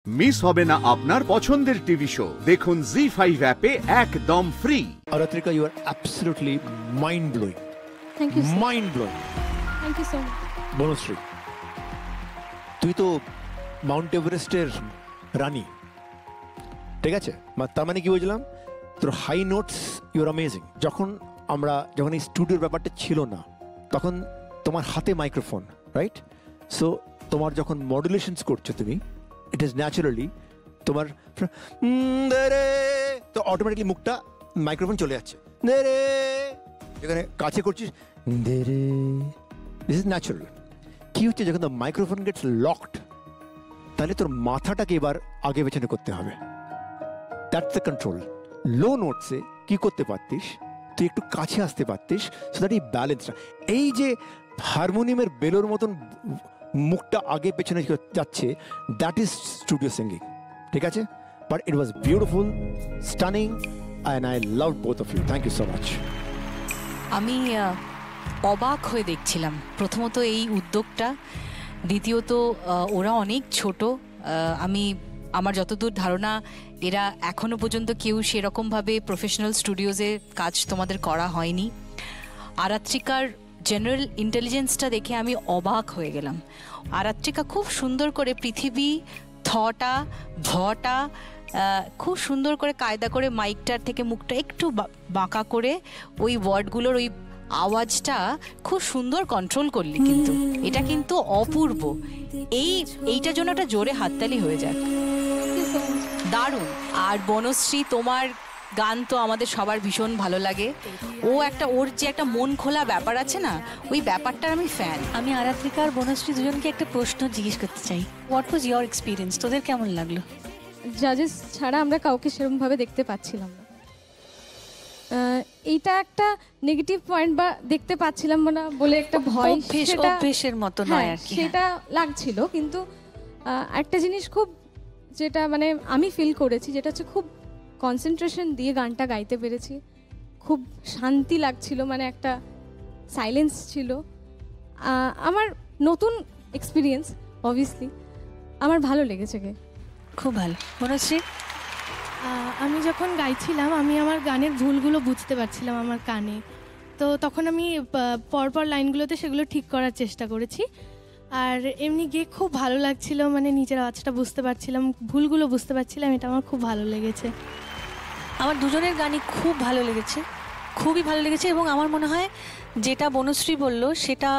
Miss হবে না আপনার পছন্দের টিভি শো দেখুন জি5 অ্যাপে একদম free. Aratrika, you are absolutely mind-blowing. Thank you, sir. Mind-blowing. Thank you so much. Banashree, তুই তো মাউন্ট এভারেস্টের রানী, ঠিক আছে? তার মানে কি বুঝলাম, তোর হাই নোটস ইউর অ্যামেজিং। যখন এই স্টুডিওর ব্যাপারটা ছিল না, তখন তোমার হাতে মাইক্রোফোন, রাইট? সো তোমার যখন মডুলেশনস করছো তুমি, ইট ইজ ন্যাচারালি তোমার তো অটোমেটিকলি মুখটা মাইক্রোফোন চলে যাচ্ছে, যেখানে কাছে করছিস দিস ইজ ন্যাচারাল। কি হচ্ছে, যখন দ্য মাইক্রোফোন গেটস লকড, তাহলে তোর মাথাটাকে এবার আগে পেছনে করতে হবে। That's the control. লো নোটসে কি করতে পারতিস, তুই একটু কাছে আসতে পারতিস, সো দ্যাট এই ব্যালেন্সটা, এই যে হারমোনিয়ামের বেলোর মতন মুখটা আগে পেছনে যাচ্ছে, দ্যাট ইজ স্টুডিও সিঙ্গিং, ঠিক আছে? But it was beautiful, stunning, and I love both of you. Thank you so much. আমি অবাক হয়ে দেখছিলাম, প্রথমত এই উদ্যোগটা, দ্বিতীয়ত ওরা অনেক ছোট। আমার যতদূর ধারণা, এরা এখনো পর্যন্ত কেউ সেরকমভাবে প্রফেশনাল স্টুডিওজে কাজ তোমাদের করা হয়নি। আরাত্রিকার জেনারেল ইন্টেলিজেন্সটা দেখে আমি অবাক হয়ে গেলাম। আরাত্রিকা খুব সুন্দর করে পৃথিবী, থটা, ভটা খুব সুন্দর করে কায়দা করে মাইকটার থেকে মুখটা একটু বাঁকা করে ওই ওয়ার্ডগুলোর ওই আওয়াজটা খুব সুন্দর কন্ট্রোল করলি, কিন্তু এটা কিন্তু অপূর্ব। এইটার জন্য একটা জোরে হাততালি হয়ে যাক, দারুণ। আর বনশ্রী, তোমার গান তো আমাদের সবার ভীষণ ভালো লাগে। ওর যে একটা মন খোলা ব্যাপার আছে না, ওই ব্যাপারটার আমি ফ্যান। আমি আরাত্রিকা আর বনশ্রী দুজনকে একটা প্রশ্ন জিজ্ঞেস করতে চাই। What was your experience? তোদের কেমন লাগলো? জাজেস ছাড়া আমরা কাউকে সেরকমভাবে দেখতে পাচ্ছিলাম না। এইটা একটা নেগেটিভ পয়েন্ট বা দেখতে পাচ্ছিলাম না বলে একটা ভয়, অভ্যেসের মতো নয় আর কি, সেটা লাগছিল। কিন্তু একটা জিনিস খুব, যেটা মানে আমি ফিল করেছি, যেটা হচ্ছে খুব কনসেন্ট্রেশন দিয়ে গানটা গাইতে পেরেছি। খুব শান্তি লাগছিল, মানে একটা সাইলেন্স ছিল। আমার নতুন এক্সপিরিয়েন্স, অবভিয়াসলি আমার ভালো লেগেছে। খুব ভালো। বনশ্রী, আমি যখন গাইছিলাম, আমি আমার গানের ভুলগুলো বুঝতে পারছিলাম আমার কানে। তো তখন আমি পরপর লাইনগুলোতে সেগুলো ঠিক করার চেষ্টা করেছি। আর এমনি গিয়ে খুব ভালো লাগছিল, মানে নিজের আওয়াজটা বুঝতে পারছিলাম, ভুলগুলো বুঝতে পারছিলাম। এটা আমার খুব ভালো লেগেছে। আমার দুজনের গানই খুব ভালো লেগেছে, খুবই ভালো লেগেছে। এবং আমার মনে হয় যেটা বনশ্রী বলল, সেটা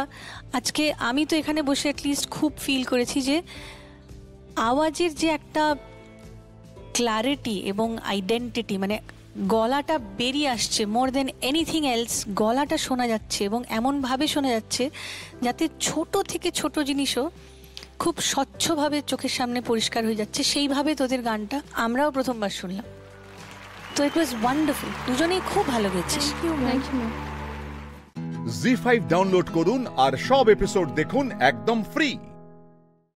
আজকে আমি তো এখানে বসে অ্যাটলিস্ট খুব ফিল করেছি যে আওয়াজের যে একটা ক্ল্যারিটি এবং আইডেন্টিটি, মানে গলাটা বেরিয়ে আসছে, মোর দেন এনিথিং এলস গলাটা শোনা যাচ্ছে, এবং এমনভাবে শোনা যাচ্ছে যাতে ছোট থেকে ছোট জিনিসও খুব স্বচ্ছভাবে চোখের সামনে পরিষ্কার হয়ে যাচ্ছে। সেইভাবে তোদের গানটা আমরাও প্রথমবার শুনলাম। তো ইট ওয়াজ ওয়ান্ডারফুল, দুজনেই খুব ভালো গেছিস। জি5 ডাউনলোড করুন আর সব এপিসোড দেখুন একদম ফ্রি।